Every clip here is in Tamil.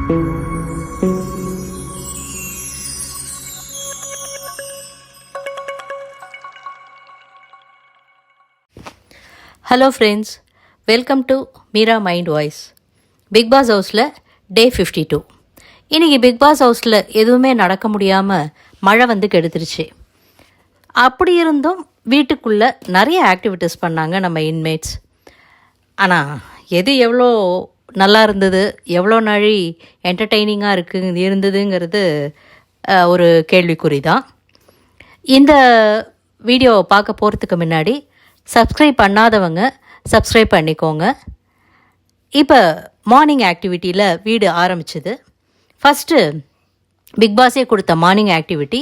Hello friends, welcome to Meera mind voice. Bigg Boss ஹவுஸில் டே 52. இன்றைக்கி பிக் பாஸ் ஹவுஸில் எதுவுமே நடக்க முடியாமல் மழை வந்து கெடுத்துருச்சு. அப்படி இருந்தும் வீட்டுக்குள்ளே நிறைய ஆக்டிவிட்டீஸ் பண்ணாங்க நம்ம இன்மேட்ஸ். ஆனால் எது எவ்வளோ நல்லா இருந்தது, எவ்வளோ நாழி என்டர்டெய்னிங்காக இருந்ததுங்கிறது ஒரு கேள்விக்குறி தான். இந்த வீடியோவை பார்க்க போகிறதுக்கு முன்னாடி சப்ஸ்கிரைப் பண்ணாதவங்க சப்ஸ்கிரைப் பண்ணிக்கோங்க. இப்போ மார்னிங் ஆக்டிவிட்டியில் வீடு ஆரம்பிச்சிது. ஃபஸ்ட்டு பிக் பாஸே கொடுத்த மார்னிங் ஆக்டிவிட்டி,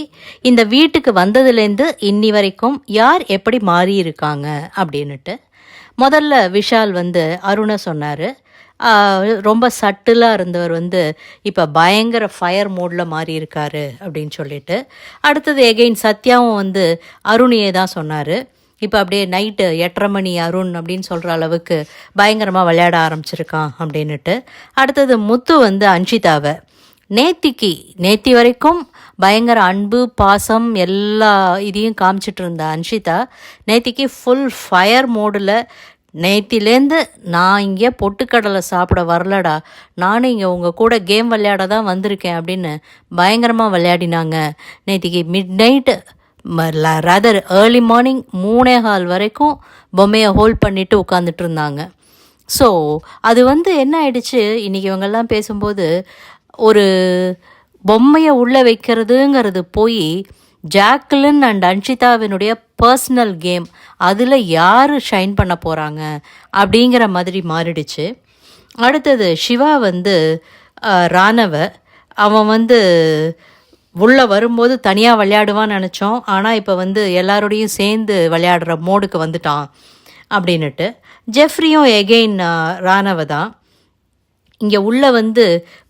இந்த வீட்டுக்கு வந்ததுலேருந்து இன்னி வரைக்கும் யார் எப்படி மாறி இருக்காங்க அப்படின்னுட்டு. முதல்ல விஷால் வந்து அருணை சொன்னார். ரொம்ப சட்டிலாக இருந்தவர் வந்து இப்போ பயங்கர ஃபயர் மோடில் மாறி இருக்காரு அப்படின்னு சொல்லிட்டு. அடுத்தது எகெயின் சத்யாவும் வந்து அருணையே தான் சொன்னார். இப்போ அப்படியே நைட்டு 8:30 மணி அருண் அப்படின்னு சொல்கிற அளவுக்கு பயங்கரமாக விளையாட ஆரம்பிச்சிருக்கான் அப்படின்னுட்டு. அடுத்தது முத்து வந்து அன்ஷிதாவை நேத்தி வரைக்கும் பயங்கர அன்பு பாசம் எல்லா இதையும் காமிச்சிட்டு இருந்த அன்ஷிதா நேத்திக்கு ஃபுல் ஃபயர் மோடில், நேத்திலேருந்து நான் இங்கே பொட்டுக்கடலை சாப்பிட வரலடா, நானும் இங்கே உங்கள் கூட கேம் விளையாட தான் வந்திருக்கேன் அப்படின்னு பயங்கரமாக விளையாடினாங்க. நேத்திக்கு mid night rather early morning 3:15 வரைக்கும் பொம்மையை ஹோல்ட் பண்ணிவிட்டு உட்காந்துட்டு இருந்தாங்க. ஸோ அது வந்து என்ன ஆயிடுச்சு, இன்றைக்கி இவங்கெல்லாம் பேசும்போது ஒரு பொம்மையை உள்ளே வைக்கிறதுங்கிறது போய் ஜாக்லின் அண்ட் அன்ஷிதாவினுடைய பர்சனல் கேம், அதில் யார் ஷைன் பண்ண போகிறாங்க அப்படிங்கிற மாதிரி மாறிடுச்சு. அடுத்தது சிவா வந்து ராணவ அவன் வந்து உள்ளே வரும்போது தனியாக விளையாடுவான்னு நினச்சோம், ஆனால் இப்போ வந்து எல்லாரோடையும் சேர்ந்து விளையாடுற மோடுக்கு வந்துட்டான் அப்படின்னுட்டு. ஜெஃப்ரியும் எகெயின் ராணவ தான் இங்கே உள்ளே வந்து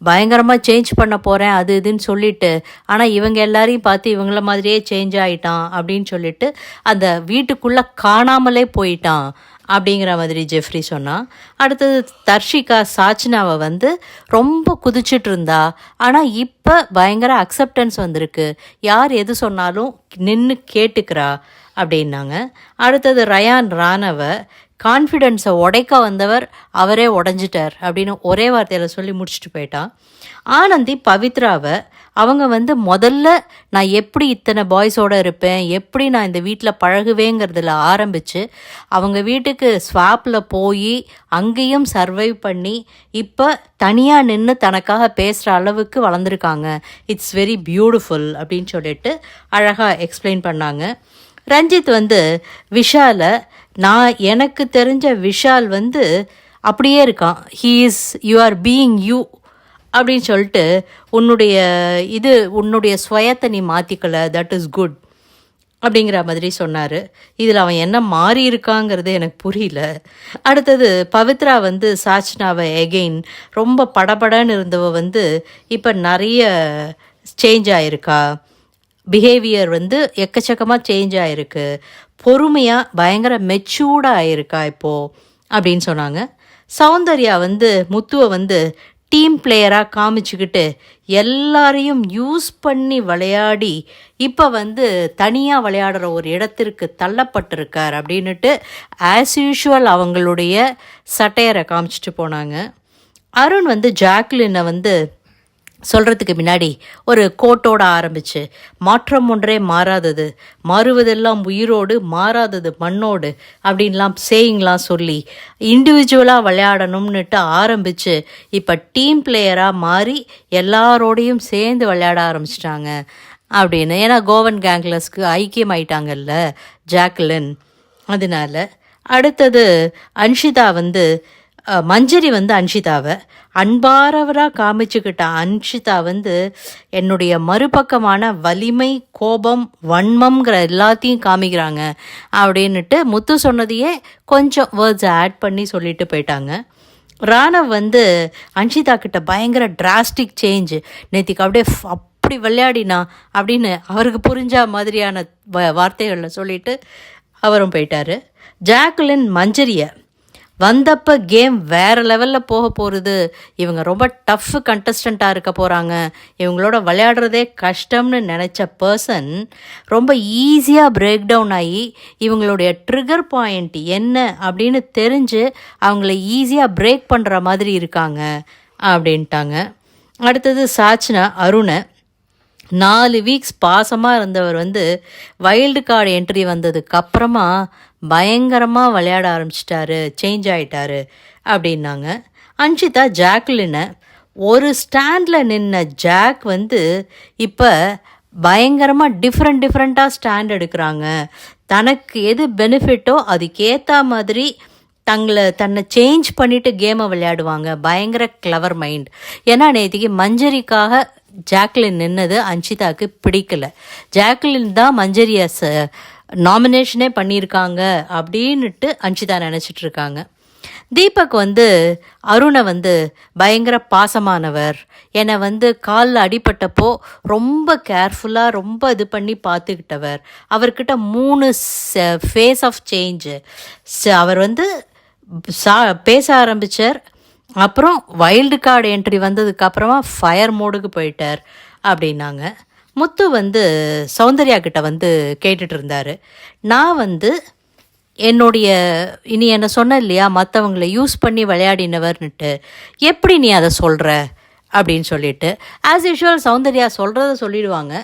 பயங்கரமாக சேஞ்ச் பண்ண போகிறேன் அது இதுன்னு சொல்லிட்டு, ஆனால் இவங்க எல்லாரையும் பார்த்து இவங்கள மாதிரியே சேஞ்ச் ஆகிட்டான் அப்படின்னு சொல்லிட்டு அந்த வீட்டுக்குள்ளே காணாமலே போயிட்டான் அப்படிங்கிற மாதிரி ஜெஃப்ரி சொன்னான். அடுத்தது தர்ஷிகா சாச்சனாவை வந்து ரொம்ப குதிச்சுட்டு இருந்தா, ஆனால் இப்போ பயங்கர அக்செப்டன்ஸ் வந்திருக்கு, யார் எது சொன்னாலும் நின்று கேட்டுக்கிறா அப்படின்னாங்க. அடுத்தது ரயான் ராணவ கான்ஃபிடென்ஸை உடைக்க வந்தவர் அவரே உடஞ்சிட்டார் அப்படின்னு ஒரே வார்த்தையில் சொல்லி முடிச்சுட்டு போயிட்டான். ஆனந்தி பவித்ராவை அவங்க வந்து முதல்ல நான் எப்படி இத்தனை பாய்ஸோடு இருப்பேன், எப்படி நான் இந்த வீட்டில் பழகுவேங்கிறதுல ஆரம்பித்து அவங்க வீட்டுக்கு ஸ்வாப்பில் போய் அங்கேயும் சர்வைவ் பண்ணி இப்போ தனியாக நின்று தனக்காக பேசுகிற அளவுக்கு வளர்ந்துருக்காங்க. இட்ஸ் வெரி பியூட்டிஃபுல் அப்படின்னு சொல்லிட்டு அழகாக எக்ஸ்பிளைன் பண்ணாங்க. ரஞ்சித் வந்து விஷாலை, நான் எனக்கு தெரிஞ்ச விஷால் வந்து அப்படியே இருக்கான், யூ ஆர் பீயிங் யூ அப்படின்னு சொல்லிட்டு உன்னுடைய ஸ்வயத்தை நீ மாற்றிக்கல, தட் இஸ் குட் அப்படிங்கிற மாதிரி சொன்னார். இதில் அவன் என்ன மாறி இருக்காங்கிறது எனக்கு புரியல. அடுத்தது பவித்ரா வந்து சாச்சனாவை எகெயின் ரொம்ப படபடன்னு இருந்தவ வந்து இப்போ நிறைய சேஞ்ச் ஆகிருக்கா, பிஹேவியர் வந்து எக்கச்சக்கமாக சேஞ்ச் ஆகிருக்கு, பொறுமையாக பயங்கர மெச்சூர்டாக ஆகிருக்கா இப்போது அப்படின்னு சொன்னாங்க. சௌந்தர்யா வந்து முத்துவை வந்து டீம் பிளேயராக காமிச்சுக்கிட்டு எல்லாரையும் யூஸ் பண்ணி விளையாடி இப்போ வந்து தனியாக விளையாடுற ஒரு இடத்திற்கு தள்ளப்பட்டிருக்கார் அப்படின்னுட்டு ஆஸ் யூஷுவல் அவங்களுடைய சட்டையரை காமிச்சிட்டு போனாங்க. அருண் வந்து ஜாக்லினை வந்து சொல்கிறதுக்கு முன்னாடி ஒரு கோட்டோட ஆரம்பிச்சு, மாற்றம் ஒன்றே மாறாதது, மாறுவதெல்லாம் உயிரோடு, மாறாதது மண்ணோடு அப்படின்லாம் சேயிங்லாம் சொல்லி இண்டிவிஜுவலாக விளையாடணும்னுட்டு ஆரம்பித்து இப்போ டீம் பிளேயராக மாறி எல்லாரோடையும் சேர்ந்து விளையாட ஆரம்பிச்சிட்டாங்க அப்படின்னு. ஏன்னா கோவன் கேங்லஸ்க்கு ஐக்கியமாயிட்டாங்கல்ல ஜாக்லின், அதனால. அடுத்தது அன்ஷிதா வந்து மஞ்சரி வந்து அன்ஷிதாவை அன்பாரவராக காமிச்சுக்கிட்ட அன்ஷிதா வந்து என்னுடைய மறுபக்கமான வலிமை, கோபம், வன்மம்ங்கிற எல்லாத்தையும் காமிக்கிறாங்க அப்படின்னுட்டு முத்து சொன்னதையே கொஞ்சம் வேர்ட்ஸை ஆட் பண்ணி சொல்லிட்டு போயிட்டாங்க. ராணவ் வந்து அன்ஷிதா கிட்ட பயங்கர டிராஸ்டிக் சேஞ்ச், நேத்திக்கு அப்படியே அப்படி விளையாடினா அப்படின்னு அவருக்கு புரிஞ்ச மாதிரியான வார்த்தைகளில் சொல்லிட்டு அவரும் போயிட்டார். ஜாக்லின் மஞ்சரியை வந்தப்போ கேம் வேறு லெவலில் போக போகிறது, இவங்க ரொம்ப டஃப் கண்டஸ்டண்ட்டாக இருக்க போகிறாங்க, இவங்களோட விளையாடுறதே கஷ்டம்னு நினச்ச பர்சன் ரொம்ப ஈஸியாக பிரேக் டவுன் ஆகி இவங்களுடைய ட்ரிகர் பாயிண்ட் என்ன அப்படின்னு தெரிஞ்சு அவங்கள ஈஸியாக பிரேக் பண்ணுற மாதிரி இருக்காங்க அப்படின்ட்டாங்க. அடுத்தது சாச்சனா அருணை. 4 வீக்ஸ் பாசமாக இருந்தவர் வைல்டு கார்டு என்ட்ரி வந்ததுக்கப்புறமா பயங்கரமாக விளையாட ஆரம்பிச்சிட்டாரு, சேஞ்ச் ஆகிட்டாரு அப்படின்னாங்க. அன்ஷிதா ஜாக்லினை. ஒரு ஸ்டாண்டில் நின்ன ஜாக் இப்போ பயங்கரமாக டிஃப்ரெண்ட்டாக ஸ்டாண்ட் எடுக்கிறாங்க. தனக்கு எது பெனிஃபிட்டோ அதுக்கேற்ற மாதிரி தன்னை சேஞ்ச் பண்ணிவிட்டு கேமை விளையாடுவாங்க. பயங்கர கிளவர் மைண்ட். ஏன்னா நேற்றுக்கு மஞ்சரிக்காக ஜாக்லின் நின்னது அன்ஷிதாவுக்கு பிடிக்கல. ஜாக்லின் தான் மஞ்சரியை நாமினேஷனே பண்ணியிருக்காங்க அப்படின்ட்டு அன்ஷிதா நினச்சிட்ருக்காங்க. தீபக் அருணை பயங்கர பாசமானவர், என்னை காலில் அடிபட்டப்போ ரொம்ப கேர்ஃபுல்லாக ரொம்ப இது பண்ணி பார்த்துக்கிட்டவர். அவர்கிட்ட 3 ஃபேஸ் ஆஃப் சேஞ்சு. அவர் பேச ஆரம்பித்தார், அப்புறம் வைல்டு கார்டு என்ட்ரி வந்ததுக்கப்புறமா ஃபயர் மோடுக்கு போயிட்டார் அப்படின்னாங்க. முத்து சௌந்தர்யா கிட்ட கேட்டுட்டு இருந்தார். நான் என்னுடைய இனி என்ன சொன்ன இல்லையா, மற்றவங்களை யூஸ் பண்ணி விளையாடினவர்னுட்டு, எப்படி நீ அதை சொல்கிற அப்படின்னு சொல்லிட்டு ஆஸ் யூஷுவல் சௌந்தர்யா சொல்கிறத சொல்லிடுவாங்க.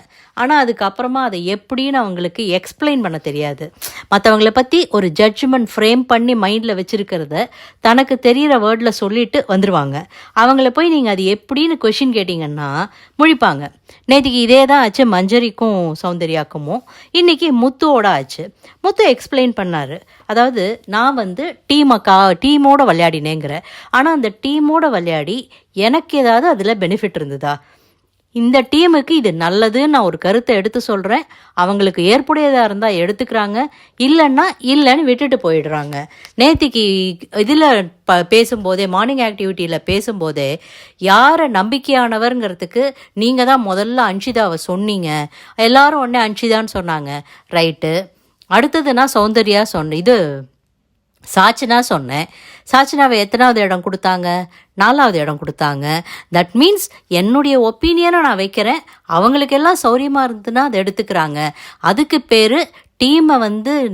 ஆனால் அதுக்கப்புறமா அதை எப்படின்னு அவங்களுக்கு எக்ஸ்பிளைன் பண்ண தெரியாது. மற்றவங்களை பற்றி ஒரு ஜட்ஜ்மெண்ட் ஃப்ரேம் பண்ணி மைண்டில் வச்சுருக்கிறத தனக்கு தெரிகிற வேர்டில் சொல்லிட்டு வந்துடுவாங்க. அவங்கள போய் நீங்கள் அது எப்படின்னு கொஷின் கேட்டிங்கன்னா முழிப்பாங்க. நேற்றுக்கு இதே தான் ஆச்சு மஞ்சரிக்கும் சௌந்தர்யாக்குமோ, இன்றைக்கி முத்துவோட ஆச்சு. முத்து எக்ஸ்பிளைன் பண்ணார். அதாவது நான் டீமோட விளையாடினேங்கிற, ஆனால் அந்த டீமோட விளையாடி எனக்கு ஏதாவது அதில் பெனிஃபிட் இருந்ததா, இந்த டீமுக்கு இது நல்லதுன்னு நான் ஒரு கருத்தை எடுத்து சொல்கிறேன், அவங்களுக்கு ஏற்புடையதாக இருந்தால் எடுத்துக்கிறாங்க, இல்லைன்னா இல்லைன்னு விட்டுட்டு போயிடுறாங்க. நேற்றுக்கு இதில் பேசும்போதே மார்னிங் ஆக்டிவிட்டியில் பேசும்போதே யாரை நம்பிக்கையானவருங்கிறதுக்கு நீங்கள் தான் முதல்ல அன்ஷிதாவை சொன்னீங்க, எல்லாரும் உடனே அன்ஷிதான்னு சொன்னாங்க. ரைட்டு. அடுத்தது நான் சௌந்தர்யா சாச்சனா சொன்னேன். சாச்சனாவை எத்தனாவது இடம் கொடுத்தாங்க? 4வது இடம் கொடுத்தாங்க. தட் மீன்ஸ் என்னுடைய ஒப்பீனியனை நான் வைக்கிறேன், அவங்களுக்கெல்லாம் சௌரியமாக இருந்ததுன்னா அதை எடுத்துக்கிறாங்க. அதுக்கு பேர் டீமை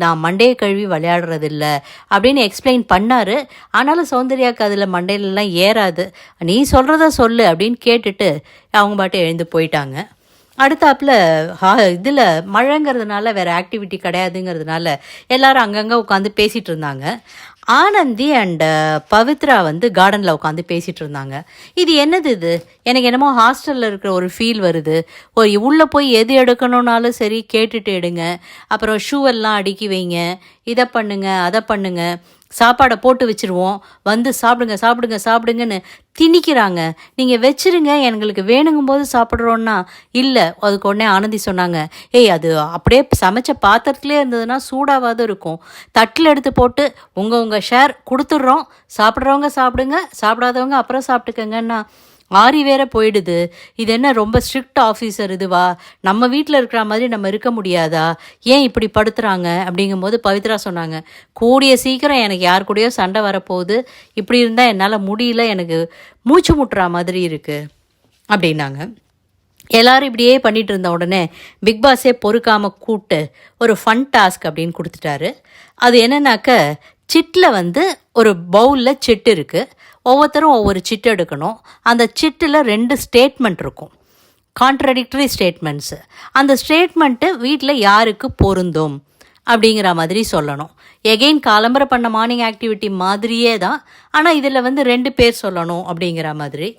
நான் மண்டையை கழுவி விளையாடுறதில்ல அப்படின்னு எக்ஸ்பிளைன் பண்ணார். ஆனாலும் சௌந்தர்யாவுக்கு அதில் மண்டையிலலாம் ஏறாது. நீ சொல்கிறத சொல்லு அப்படின்னு கேட்டுட்டு அவங்க பாட்டு எழுந்து போயிட்டாங்க. அடுத்தாப்பில் இதில் மழைங்கிறதுனால வேறு ஆக்டிவிட்டி கிடையாதுங்கிறதுனால எல்லோரும் அங்கங்கே உட்காந்து பேசிகிட்டு இருந்தாங்க. ஆனந்தி அண்ட் பவித்ரா கார்டனில் உட்காந்து பேசிகிட்டு இருந்தாங்க. இது என்னது இது, எனக்கு என்னமோ ஹாஸ்டலில் இருக்கிற ஒரு ஃபீல் வருது. உள்ளே போய் எது எடுக்கணுன்னாலும் சரி கேட்டுட்டு எடுங்க, அப்புறம் ஷூவெல்லாம் அடுக்கி வைங்க, இதை பண்ணுங்க அதை பண்ணுங்க, சாப்பாடை போட்டு வச்சுருவோம், சாப்பிடுங்க சாப்பிடுங்க சாப்பிடுங்கன்னு திணிக்கிறாங்க. நீங்கள் வச்சுருங்க, எங்களுக்கு வேணுங்கும் போது சாப்பிட்றோன்னா இல்லை. அதுக்கு உடனே ஆனந்தி சொன்னாங்க, ஏய் அது அப்படியே சமைச்ச பாத்திரத்துலேயே இருந்ததுன்னா சூடாகாது இருக்கும், தட்டில் எடுத்து போட்டு உங்கள் ஷேர் கொடுத்துட்றோம், சாப்பிட்றவங்க சாப்பிடுங்க, சாப்பிடாதவங்க அப்புறம் சாப்பிட்டுக்கங்கன்னா ஆறி வேற போயிடுது. இது என்ன ரொம்ப ஸ்ட்ரிக்ட் ஆஃபீஸர் இதுவா, நம்ம வீட்டில் இருக்கிற மாதிரி நம்ம இருக்க முடியாதா, ஏன் இப்படி படுத்துகிறாங்க அப்படிங்கும்போது பவித்ரா சொன்னாங்க, கூடிய சீக்கிரம் எனக்கு யார் கூடயோ சண்டை வரப்போகுது, இப்படி இருந்தால் என்னால் முடியல, எனக்கு மூச்சு முட்டுற மாதிரி இருக்குது அப்படின்னாங்க. எல்லோரும் இப்படியே பண்ணிகிட்டு இருந்த உடனே பிக் பாஸே பொறுக்காமல் கூப்பிட்டு ஒரு ஃபன் டாஸ்க் அப்படின்னு கொடுத்துட்டாரு. அது என்னன்னாக்க, சிட்டில் ஒரு பவுலில் சிட்டு இருக்குது, ஒவ்வொருத்தரும் ஒவ்வொரு சிட்டு எடுக்கணும். அந்த சிட்டில் 2 ஸ்டேட்மெண்ட் இருக்கும், கான்ட்ரடிக்டரி ஸ்டேட்மெண்ட்ஸு. அந்த ஸ்டேட்மெண்ட்டு வீட்டில் யாருக்கு பொருந்தும் அப்படிங்கிற மாதிரி சொல்லணும். எகெயின் காலம்பரை பண்ண மார்னிங் ஆக்டிவிட்டி மாதிரியே தான், ஆனால் இதில் 2 பேர் சொல்லணும் அப்படிங்கிற மாதிரி.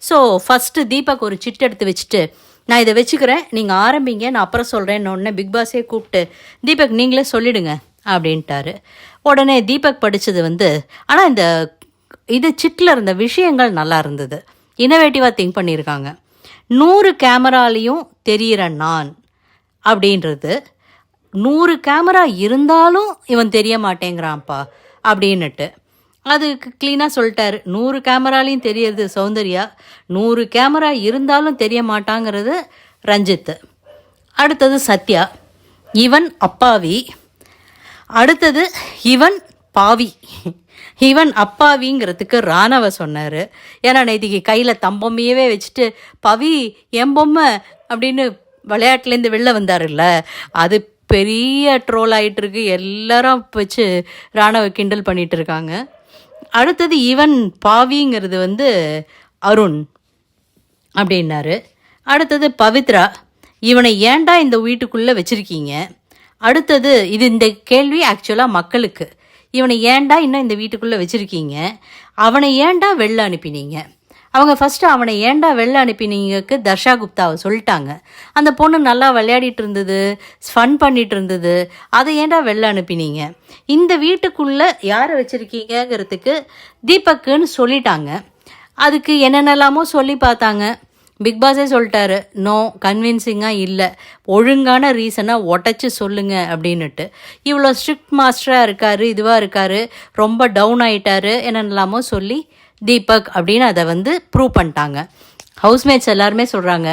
ஸோ ஃபஸ்ட்டு தீபக் ஒரு சிட்டு எடுத்து வச்சுட்டு, நான் இதை வச்சுக்கிறேன், நீங்கள் ஆரம்பிங்க, நான் அப்புறம் சொல்கிறேன்னு உடனே பிக் பாஸே கூப்பிட்டு, தீபக் நீங்களே சொல்லிவிடுங்க அப்படின்ட்டாரு. உடனே தீபக் படித்தது ஆனால் இந்த சிட்டில் இருந்த விஷயங்கள் நல்லா இருந்தது, இன்னோவேட்டிவாக திங்க் பண்ணியிருக்காங்க. 100 கேமராலையும் தெரிகிற நான் அப்படின்றது, 100 கேமரா இருந்தாலும் இவன் தெரிய மாட்டேங்கிறான்ப்பா அப்படின்னுட்டு அதுக்கு க்ளீனாக சொல்லிட்டாரு. 100 கேமராலையும் தெரியறது சௌந்தர்யா, 100 கேமரா இருந்தாலும் தெரிய மாட்டாங்கிறது ரஞ்சித். அடுத்தது சத்யா, இவன் அப்பாவி. அடுத்தது இவன் பாவி. ஈவன் அப்பாவிங்கிறதுக்கு ராணவ சொன்னார். ஏன்னா நேத்திக்கு கையில் தம்பொம்மையவே வச்சுட்டு பவி என் பொம்மை அப்படின்னு விளையாட்டுலேருந்து வெளில வந்தாருல்ல, அது பெரிய ட்ரோல் ஆகிட்டுருக்கு. எல்லாரும் வச்சு ராணவ கிண்டல் பண்ணிகிட்டு இருக்காங்க. அடுத்தது ஈவன் பாவிங்கிறது வந்து அருண் அப்படின்னாரு. அடுத்தது பவித்ரா, இவனை ஏன்டா இந்த வீட்டுக்குள்ளே வச்சுருக்கீங்க? அடுத்தது இந்த கேள்வி ஆக்சுவலாக மக்களுக்கு, இவனை ஏன்டா இன்னும் இந்த வீட்டுக்குள்ளே வச்சுருக்கீங்க, அவனை ஏன்டா வெளில அனுப்பினீங்க? அவங்க ஃபஸ்ட்டு அவனை ஏன்டா வெளில அனுப்பினீங்கக்கு தர்ஷா குப்தாவை சொல்லிட்டாங்க. அந்த பொண்ணு நல்லா விளையாடிட்டு இருந்தது, ஃபன் பண்ணிகிட்டு இருந்தது, அதை ஏன்டா வெளில அனுப்பினீங்க? இந்த வீட்டுக்குள்ளே யாரை வச்சுருக்கீங்கிறதுக்கு தீபக்குன்னு சொல்லிட்டாங்க. அதுக்கு என்னென்னலாமோ சொல்லி பார்த்தாங்க. பிக் பாஸே சொல்லிட்டாரு, நோ, கன்வின்சிங்காக இல்லை, ஒழுங்கான ரீசனாக உடச்சி சொல்லுங்க அப்படின்னுட்டு. இவ்வளோ ஸ்ட்ரிக்ட் மாஸ்டராக இருக்கார், இதுவாக இருக்கார், ரொம்ப டவுன் ஆகிட்டாரு, என்னென்னலாமோ சொல்லி தீபக் அப்படின்னு அதை வந்து ப்ரூவ் பண்ணிட்டாங்க. ஹவுஸ்மேட்ஸ் எல்லாருமே சொல்கிறாங்க,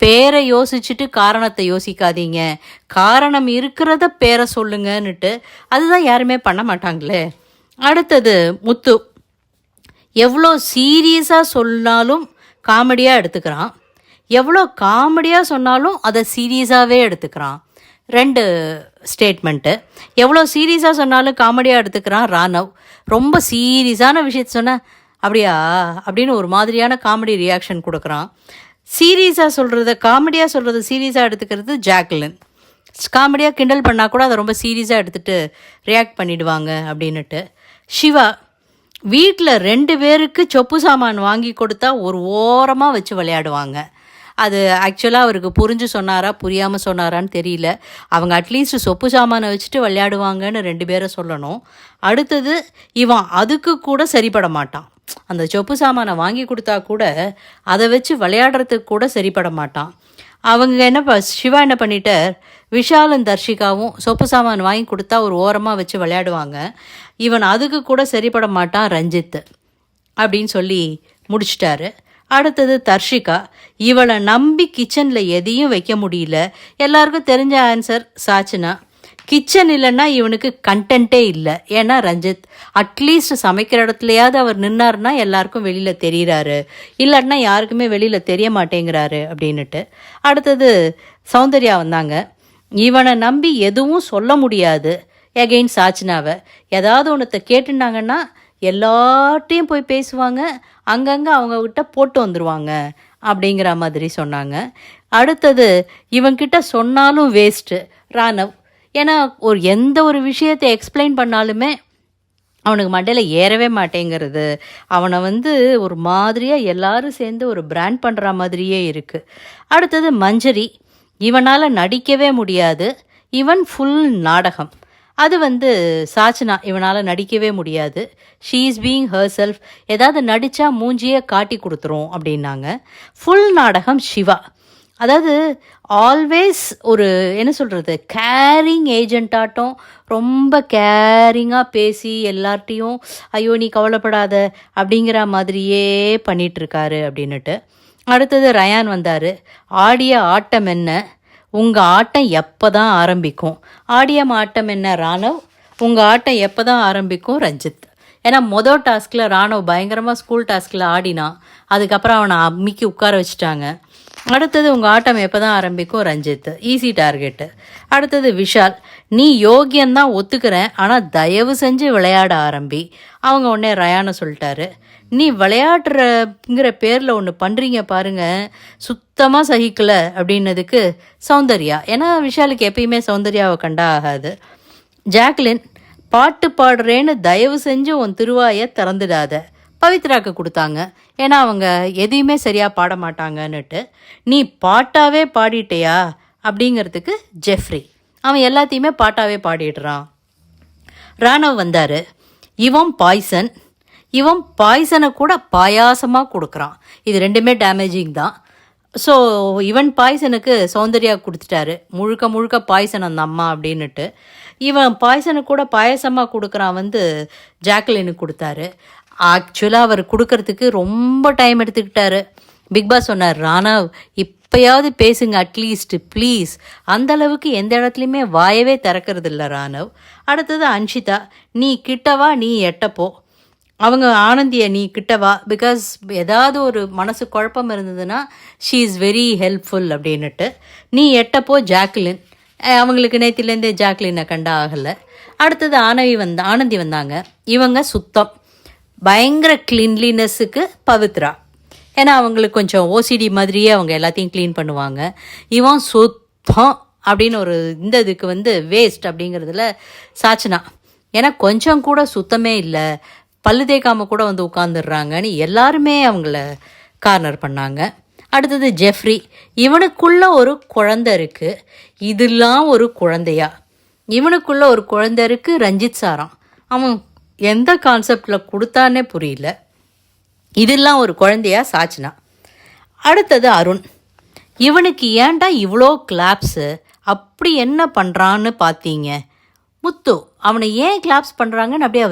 பேரை யோசிச்சுட்டு காரணத்தை யோசிக்காதீங்க, காரணம் இருக்கிறத பேரை சொல்லுங்கன்னுட்டு. அதுதான் யாருமே பண்ண மாட்டாங்களே. அடுத்தது முத்து, எவ்வளோ சீரியஸாக சொன்னாலும் காமெடியாக எடுத்துக்கிறான், எவ்வளோ காமெடியாக சொன்னாலும் அதை சீரியஸாகவே எடுத்துக்கிறான். 2 ஸ்டேட்மெண்ட்டு. எவ்வளோ சீரியஸாக சொன்னாலும் காமெடியாக எடுத்துக்கிறான் ராணவ். ரொம்ப சீரியஸான விஷயத்த சொன்ன அப்படியா அப்படின்னு ஒரு மாதிரியான காமெடி ரியாக்ஷன் கொடுக்குறான். சீரியஸாக சொல்கிறத காமெடியாக சொல்கிறத சீரியஸாக எடுத்துக்கிறது ஜாக்லின். காமெடியாக கிண்டல் பண்ணால் கூட அதை ரொம்ப சீரியஸாக எடுத்துகிட்டு ரியாக்ட் பண்ணிவிடுவாங்க அப்படின்னுட்டு. சிவா, வீட்டில் 2 பேருக்கு சொப்பு சாமான் வாங்கி கொடுத்தா ஒரு ஓரமாக வச்சு விளையாடுவாங்க. அது ஆக்சுவலாக அவருக்கு புரிஞ்சு சொன்னாரா புரியாமல் சொன்னாரான்னு தெரியல. அவங்க அட்லீஸ்ட் சொப்பு சாமானை வச்சுட்டு விளையாடுவாங்கன்னு 2 பேரை சொல்லணும். அடுத்தது இவன் அதுக்கு கூட சரிப்பட மாட்டான். அந்த சொப்பு சாமானை வாங்கி கொடுத்தா கூட அதை வச்சு விளையாடுறதுக்கு கூட சரிப்பட மாட்டான். அவங்க சிவா என்ன பண்ணிட்டார், விஷாலும் தர்ஷிகாவும் சொப்பு சாமான் வாங்கி கொடுத்தா ஒரு ஓரமாக வச்சு விளையாடுவாங்க, இவன் அதுக்கு கூட சரிப்பட மாட்டான் ரஞ்சித் அப்படின்னு சொல்லி முடிச்சிட்டாரு. அடுத்தது தர்ஷிகா, இவளை நம்பி கிச்சனில் எதையும் வைக்க முடியல. எல்லாருக்கும் தெரிஞ்ச ஆன்சர் சாச்சனா. கிச்சன் இல்லைன்னா இவனுக்கு கண்டென்ட்டே இல்லை. ஏன்னா ரஞ்சித் அட்லீஸ்ட் சமைக்கிற இடத்துலையாவது அவர் நின்னார்னா எல்லாருக்கும் வெளியில் தெரிகிறாரு, இல்லைன்னா யாருக்குமே வெளியில் தெரிய மாட்டேங்கிறாரு அப்படின்னுட்டு. அடுத்தது சௌந்தர்யா வந்தாங்க. இவனை நம்பி எதுவும் சொல்ல முடியாது. எகெயின் சாச்சனாவை ஏதாவது ஒன்றத்தை கேட்டுட்டாங்கன்னா எல்லாட்டையும் போய் பேசுவாங்க, அங்கங்கே அவங்கக்கிட்ட போட்டு வந்துடுவாங்க அப்படிங்கிற மாதிரி சொன்னாங்க. அடுத்தது இவங்கிட்ட சொன்னாலும் வேஸ்ட்டு ராணவ். ஏன்னா எந்த ஒரு விஷயத்தை எக்ஸ்பிளைன் பண்ணாலுமே அவனுக்கு மண்டையில் ஏறவே மாட்டேங்கிறது. அவனை ஒரு மாதிரியாக எல்லாரும் சேர்ந்து ஒரு பிராண்ட் பண்ணுற மாதிரியே இருக்குது. அடுத்தது மஞ்சரி, இவனால் நடிக்கவே முடியாது, இவன் ஃபுல் நாடகம். அது சாச்சனா, இவனால் நடிக்கவே முடியாது, she is being her self, ஏதாவது நடித்தா மூஞ்சியே காட்டி கொடுத்துரும் அப்படின்னாங்க. ஃபுல் நாடகம் சிவா. அதாவது ஆல்வேஸ் என்ன சொல்கிறது, கேரிங் ஏஜென்ட்டாட்டம் ரொம்ப கேரிங்காக பேசி எல்லார்ட்டையும் ஐயோ நீ கவலைப்படாத அப்படிங்கிற மாதிரியே பண்ணிகிட்ருக்காரு அப்படின்னுட்டு. அடுத்தது ரயான் வந்தார். ஆடிய ஆட்டம் என்ன, உங்கள் ஆட்டம் எப்போ தான் ஆரம்பிக்கும்? ஆடிய ஆட்டம் என்ன ராணவ், உங்கள் ஆட்டம் எப்போ தான் ஆரம்பிக்கும் ரஞ்சித். ஏன்னா மொதல் டாஸ்கில் ராணவ் பயங்கரமாக ஸ்கூல் டாஸ்கில் ஆடினான், அதுக்கப்புறம் அவனை அம்மிக்கு உட்கார வச்சுட்டாங்க. அடுத்தது உங்கள் ஆட்டம் எப்போ தான் ஆரம்பிக்கும் ரஞ்சித், ஈஸி டார்கெட்டு. அடுத்தது விஷால், நீ யோகியந்தான் ஒத்துக்கிறேன், ஆனால் தயவு செஞ்சு விளையாட ஆரம்பி. அவங்க உடனே ரயானை சொல்லிட்டாரு, நீ விளையாடுறங்கிற பேரில் ஒன்று பண்ணுறீங்க பாருங்கள், சுத்தமாக சகிக்கலை அப்படின்னதுக்கு சௌந்தர்யா. ஏன்னா விஷாலுக்கு எப்பயுமே சௌந்தர்யாவை கண்டா ஆகாது. ஜாக்லின், பாட்டு பாடுறேன்னு தயவு செஞ்சு உன் திருவாயை திறந்துடாத. பவித்ராக்கு கொடுத்தாங்க, ஏன்னா அவங்க எதையுமே சரியாக பாட மாட்டாங்கன்னுட்டு. நீ பாட்டாவே பாடிட்டியா அப்படிங்கிறதுக்கு ஜெஃப்ரி, அவன் எல்லாத்தையுமே பாட்டாவே பாடிடுறான். ராணவ் வந்தார். இவன் பாய்சன், இவன் பாய்சனை கூட பாயாசமாக கொடுக்குறான். இது 2மே டேமேஜிங் தான். ஸோ இவன் பாய்சனுக்கு சௌந்தர்யா கொடுத்துட்டாரு, முழுக்க முழுக்க பாய்சன் அந்த அம்மா அப்படின்னுட்டு. இவன் பாய்சனு கூட பாயசமாக கொடுக்குறான் ஜாக்லினுக்கு கொடுத்தாரு. ஆக்சுவலாக அவர் கொடுக்கறதுக்கு ரொம்ப டைம் எடுத்துக்கிட்டாரு. பிக்பாஸ் சொன்னார், ராணவ் இப்போயாவது பேசுங்க அட்லீஸ்ட் ப்ளீஸ். அந்தளவுக்கு எந்த இடத்துலையுமே வாயவே திறக்கிறது இல்லை ராணவ். அடுத்தது அன்ஷிதா, நீ கிட்டவா நீ எட்டப்போ, அவங்க ஆனந்தியை நீ கிட்ட வா, பிகாஸ் ஏதாவது ஒரு மனசு குழப்பம் இருந்ததுன்னா ஷீ இஸ் வெரி ஹெல்ப்ஃபுல் அப்படின்னுட்டு. நீ எட்டப்போ ஜாக்லின், அவங்களுக்கு நேத்திலேருந்தே ஜாக்லினை கண்டா ஆகலை. அடுத்தது ஆனந்தி வந்தாங்க. இவங்க சுத்தம், பயங்கர க்ளீன்லினஸுக்கு பவித்ரா. ஏன்னா அவங்களுக்கு கொஞ்சம் ஓசிடி மாதிரியே அவங்க எல்லாத்தையும் க்ளீன் பண்ணுவாங்க. இவன் சுத்தம் அப்படின்னு ஒரு இந்த இதுக்கு வேஸ்ட் அப்படிங்கிறதுல சாச்சனா. ஏன்னா கொஞ்சம் கூட சுத்தமே இல்லை, பல்லு தேய்க்காமல் கூட உட்காந்துடுறாங்கன்னு எல்லாருமே அவங்கள கார்னர் பண்ணாங்க. அடுத்தது ஜெஃப்ரி, இவனுக்குள்ள ஒரு குழந்தை இருக்குது, இதெல்லாம் ஒரு குழந்தையா? இவனுக்குள்ள ஒரு குழந்தை இருக்குது, ரஞ்சித் சாராம். அவன் எந்த கான்செப்டில் கொடுத்தானே புரியல. இதெல்லாம் ஒரு குழந்தையா சாச்சனா. அடுத்தது அருண், இவனுக்கு ஏன்டா இவ்வளோ கிளாப்ஸு? அப்படி என்ன பண்ணுறான்னு பார்த்தீங்க? முத்து, அவனை ஏன் கிளாப்ஸ் பண்ணுறாங்கன்னு அப்படியே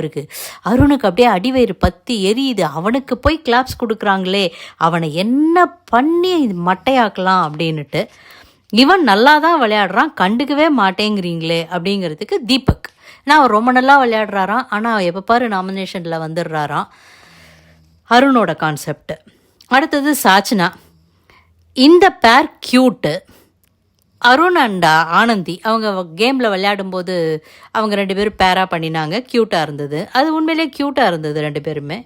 அருணுக்கு அப்படியே அடிவயிறு பற்றி எரியுது. அவனுக்கு போய் கிளாப்ஸ் கொடுக்குறாங்களே, அவனை என்ன பண்ணி மட்டையாக்கலாம் அப்படின்னுட்டு. இவன் நல்லா தான் விளையாடுறான், கண்டுக்கவே மாட்டேங்கிறீங்களே அப்படிங்கிறதுக்கு தீபக். ஏன்னா அவர் ரொம்ப நல்லா விளையாடுறாராம், ஆனால் எப்போ பாரு நாமினேஷனில் வந்துடுறாராம். அருணோட கான்செப்ட். அடுத்தது சாச்சனா, இந்த பேர் க்யூட்டு. அருண் அண்ட் ஆனந்தி அவங்க கேமில் விளையாடும்போது அவங்க 2 பேரும் பேராக பண்ணினாங்க, க்யூட்டாக இருந்தது. அது உண்மையிலே க்யூட்டாக இருந்தது 2 பேருமே.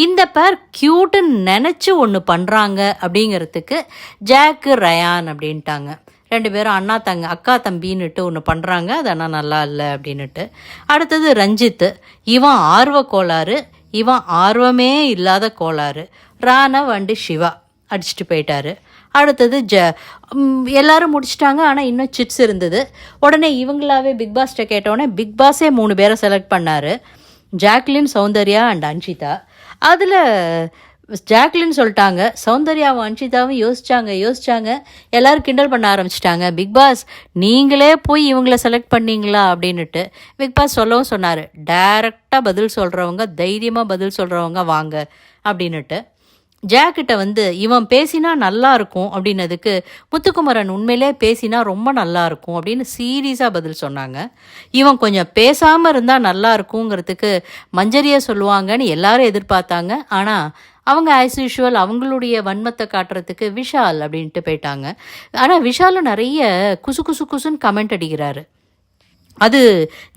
இந்த பேர் க்யூட்டுன்னு நினச்சி ஒன்று பண்ணுறாங்க அப்படிங்கிறதுக்கு ஜாக்கு ரயான் அப்படின்ட்டாங்க. 2 பேரும் அக்கா தம்பின்னுட்டு ஒன்று பண்ணுறாங்க, அது ஆனால் நல்லா இல்லை அப்படின்னுட்டு. அடுத்தது ரஞ்சித், இவன் ஆர்வ கோளாறு, இவன் ஆர்வமே இல்லாத கோளாறு. ராணவ் அண்டு சிவா அடிச்சுட்டு போயிட்டாரு. அடுத்தது எல்லாரும் முடிச்சிட்டாங்க, ஆனால் இன்னும் சிட்ஸ் இருந்தது. உடனே இவங்களாவே பிக் பாஸ்ட்டை கேட்டோடனே பிக் பாஸே 3 பேரை செலக்ட் பண்ணார், ஜாக்லின், சௌந்தர்யா அண்ட் அன்ஷிதா. அதில் ஜாக்லின் சொல்லிட்டாங்க, சௌந்தர்யாவும் அன்ஷிதாவும் யோசிச்சாங்க, எல்லோரும் கிண்டல் பண்ண ஆரம்பிச்சிட்டாங்க. பிக் பாஸ் நீங்களே போய் இவங்கள செலக்ட் பண்ணீங்களா அப்படின்னுட்டு பிக் பாஸ் சொல்லவும் சொன்னார், டைரெக்டாக பதில் சொல்கிறவங்க, தைரியமாக பதில் சொல்கிறவங்க வாங்க அப்படின்னுட்டு. ஜாக்கிட்ட இவன் பேசினா நல்லா இருக்கும் அப்படின்னதுக்கு முத்துக்குமரன் உண்மையிலே பேசினா ரொம்ப நல்லா இருக்கும் அப்படின்னு சீரியஸாக பதில் சொன்னாங்க. இவன் கொஞ்சம் பேசாமல் இருந்தால் நல்லா இருக்குங்கிறதுக்கு மஞ்சரியை சொல்லுவாங்கன்னு எல்லாரும் எதிர்பார்த்தாங்க. ஆனால் அவங்க ஆஸ் யூஷுவல் அவங்களுடைய வன்மத்தை காட்டுறதுக்கு விஷால் அப்படின்ட்டு போயிட்டாங்க. ஆனால் விஷாலும் நிறைய குசுன்னு கமெண்ட் அடிக்கிறாரு. அது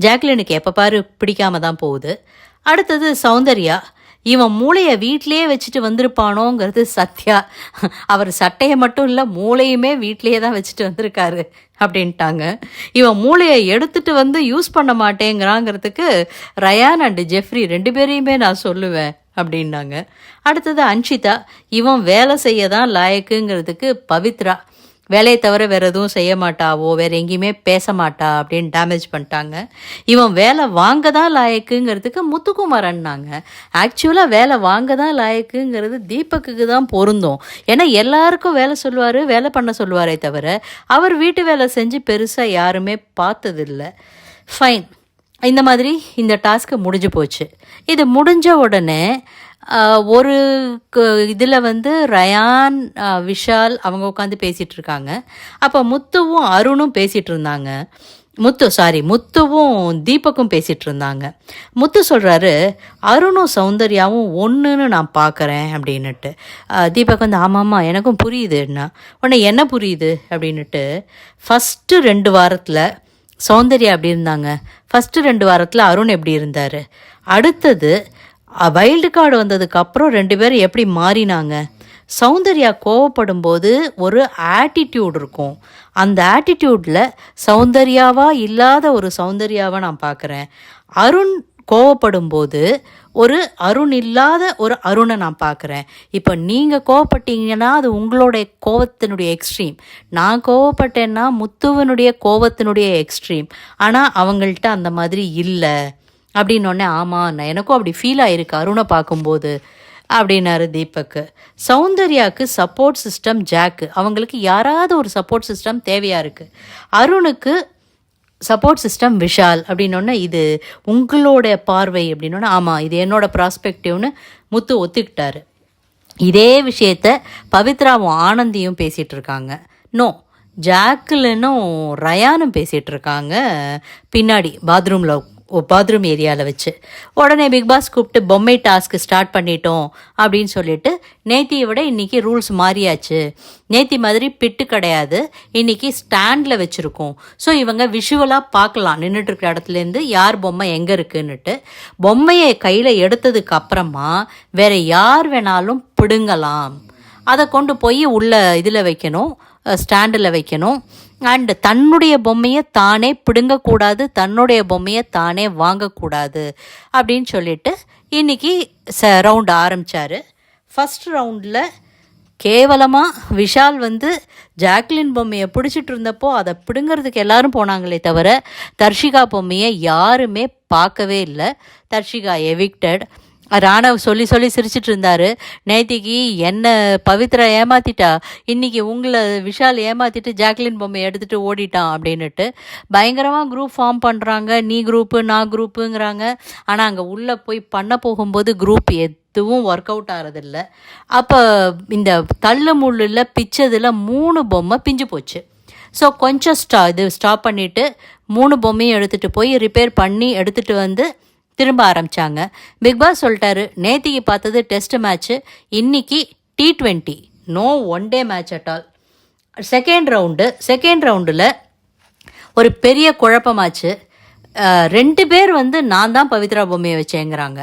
ஜாக்லினுக்கு எப்போ பாரு பிடிக்காம தான் போகுது. அடுத்தது சௌந்தர்யா, இவன் மூளையை வீட்டிலையே வச்சுட்டு வந்திருப்பானோங்கிறது சத்யா. அவர் சட்டையை மட்டும் இல்லை, மூளையுமே வீட்டிலையே தான் வச்சுட்டு வந்திருக்காரு அப்படின்ட்டாங்க. இவன் மூளையை எடுத்துகிட்டு யூஸ் பண்ண மாட்டேங்கிறாங்கிறதுக்கு ரயான் அண்டு ஜெஃப்ரி 2 பேரையுமே நான் சொல்லுவேன் அப்படின்னாங்க. அடுத்தது அன்ஷிதா, இவன் வேலை செய்ய தான் லாயக்குங்கிறதுக்கு பவித்ரா, வேலையை தவிர வேறு எதுவும் செய்ய மாட்டாவோ, வேறு எங்கேயுமே பேச மாட்டா அப்படின்னு டேமேஜ் பண்ணிட்டாங்க. இவன் வேலை வாங்க தான் லாயக்குங்கிறதுக்கு முத்துக்குமாரன்னாங்க. ஆக்சுவலாக வேலை வாங்க தான் லாயக்குங்கிறது தீபக்குக்கு தான் பொருந்தும். ஏன்னா எல்லாருக்கும் வேலை சொல்லுவார், வேலை பண்ண சொல்லுவாரே தவிர அவர் வீட்டு வேலை செஞ்சு பெருசாக யாருமே பார்த்ததில்லை. ஃபைன், இந்த மாதிரி இந்த டாஸ்க்கு முடிஞ்சு போச்சு. இது முடிஞ்ச உடனே ஒரு இதில் ரயான், விஷால் அவங்க உட்காந்து பேசிகிட்டு இருக்காங்க. அப்போ முத்துவும் அருணும் பேசிகிட்டு இருந்தாங்க. முத்துவும் தீபக்கும் பேசிகிட்டு இருந்தாங்க. முத்து சொல்கிறாரு, அருணும் சௌந்தர்யாவும் ஒன்றுன்னு நான் பார்க்குறேன் அப்படின்னுட்டு. தீபக் ஆமாம்மா எனக்கும் புரியுதுன்னா, உடனே என்ன புரியுது அப்படின்னுட்டு. ஃபஸ்ட்டு 2 வாரத்தில் சௌந்தர்யா எப்படி இருந்தாங்க, ஃபஸ்ட்டு 2 வாரத்தில் அருண் எப்படி இருந்தார், அடுத்தது வைல்டு கார்டு வந்ததுக்கப்புறம் 2 பேரும் எப்படி மாறினாங்க. சௌந்தர்யா கோவப்படும் போது ஒரு ஆட்டிடியூட் இருக்கும், அந்த ஆட்டிடியூடில் சௌந்தர்யாவாக இல்லாத ஒரு சௌந்தர்யாவை நான் பார்க்குறேன். அருண் கோவப்படும் போது ஒரு அருண் இல்லாத ஒரு அருணை நான் பார்க்குறேன். இப்போ நீங்கள் கோவப்பட்டீங்கன்னா அது உங்களுடைய கோவத்தினுடைய எக்ஸ்ட்ரீம், நான் கோவப்பட்டேன்னா முத்துவனுடைய கோவத்தினுடைய எக்ஸ்ட்ரீம். ஆனால் அவங்கள்ட்ட அந்த மாதிரி இல்லை அப்படின்னோடனே ஆமாம் எனக்கும் அப்படி ஃபீல் ஆகிருக்கு அருணை பார்க்கும்போது அப்படின்னாரு தீபக்கு. சௌந்தர்யாவுக்கு சப்போர்ட் சிஸ்டம் ஜாக்கு, அவங்களுக்கு யாராவது ஒரு சப்போர்ட் சிஸ்டம் தேவையாக இருக்குது. அருணுக்கு சப்போர்ட் சிஸ்டம் விஷால் அப்படின்னோடனே இது உங்களோட பார்வை அப்படின்னோடனே ஆமாம் இது என்னோட ப்ராஸ்பெக்டிவ்னு முத்து ஒத்துக்கிட்டாரு. இதே விஷயத்த பவித்ராவும் ஆனந்தியும் பேசிகிட்டு இருக்காங்க. ஜாக்குலனும் ரயானும் பேசிகிட்டு இருக்காங்க பின்னாடி பாத்ரூமில் பாத்ரூம் ஏரியாவில் வச்சு. உடனே பிக் பாஸ் கூப்பிட்டு பொம்மை டாஸ்க்கு ஸ்டார்ட் பண்ணிட்டோம் அப்படின்னு சொல்லிட்டு, நேத்தியை விட இன்றைக்கி ரூல்ஸ் மாறியாச்சு, நேத்தி மாதிரி பிட்டு கிடையாது, இன்றைக்கி ஸ்டாண்டில் வச்சுருக்கோம். ஸோ இவங்க விஷுவலாக பார்க்கலாம் நின்றுட்டுருக்கிற இடத்துலேருந்து யார் பொம்மை எங்கே இருக்குன்னுட்டு. பொம்மையை கையில் எடுத்ததுக்கு அப்புறமா வேறு யார் வேணாலும் பிடுங்கலாம், அதை கொண்டு போய் உள்ள இதில் வைக்கணும், ஸ்டாண்டில் வைக்கணும். அண்டு தன்னுடைய பொம்மையை தானே பிடுங்கக்கூடாது, தன்னுடைய பொம்மையை தானே வாங்கக்கூடாது அப்படின்னு சொல்லிட்டு இன்றைக்கி ரவுண்டு ஆரம்பித்தார். ஃபஸ்ட் ரவுண்டில் கேவலமாக விஷால் வந்து ஜாக்லின் பொம்மையை பிடிச்சிட்டு இருந்தப்போ அதை பிடுங்கிறதுக்கு எல்லோரும் போனாங்களே தவிர தர்ஷிகா பொம்மையை யாருமே பார்க்கவே இல்லை. தர்ஷிகா எவிக்டட். ராணவ் சொல்லி சிரிச்சிட்டு இருந்தார். நேத்திக்கு என்ன பவித்ரா ஏமாத்திட்டா, இன்றைக்கி உங்களை விஷால் ஏமாற்றிட்டு ஜாக்லின் பொம்மையை எடுத்துகிட்டு ஓடிட்டான் அப்படின்னுட்டு பயங்கரமாக குரூப் ஃபார்ம் பண்ணுறாங்க. நீ குரூப்பு நான் குரூப்புங்கிறாங்க. ஆனால் அங்கே உள்ளே போய் பண்ண போகும்போது குரூப் எதுவும் ஒர்க் அவுட் ஆகிறதில்ல. அப்போ இந்த தள்ளு முள்ளில் பிச்சதில் 3 பொம்மை பிஞ்சு போச்சு. ஸோ கொஞ்சம் ஸ்டாப் பண்ணிவிட்டு 3 பொம்மையும் எடுத்துகிட்டு போய் ரிப்பேர் பண்ணி எடுத்துகிட்டு வந்து திரும்ப ஆரம்பித்தாங்க. பிக் பாஸ் சொல்லிட்டாரு, நேத்திக்கு பார்த்தது டெஸ்ட் மேட்ச்சு, இன்றைக்கி T20, no one day match at all. Second ரவுண்டில் ஒரு பெரிய குழப்பமாச்சு. 2 பேர் வந்து நான் தான் பவித்ரா பொம்மையை வச்சேங்கிறாங்க.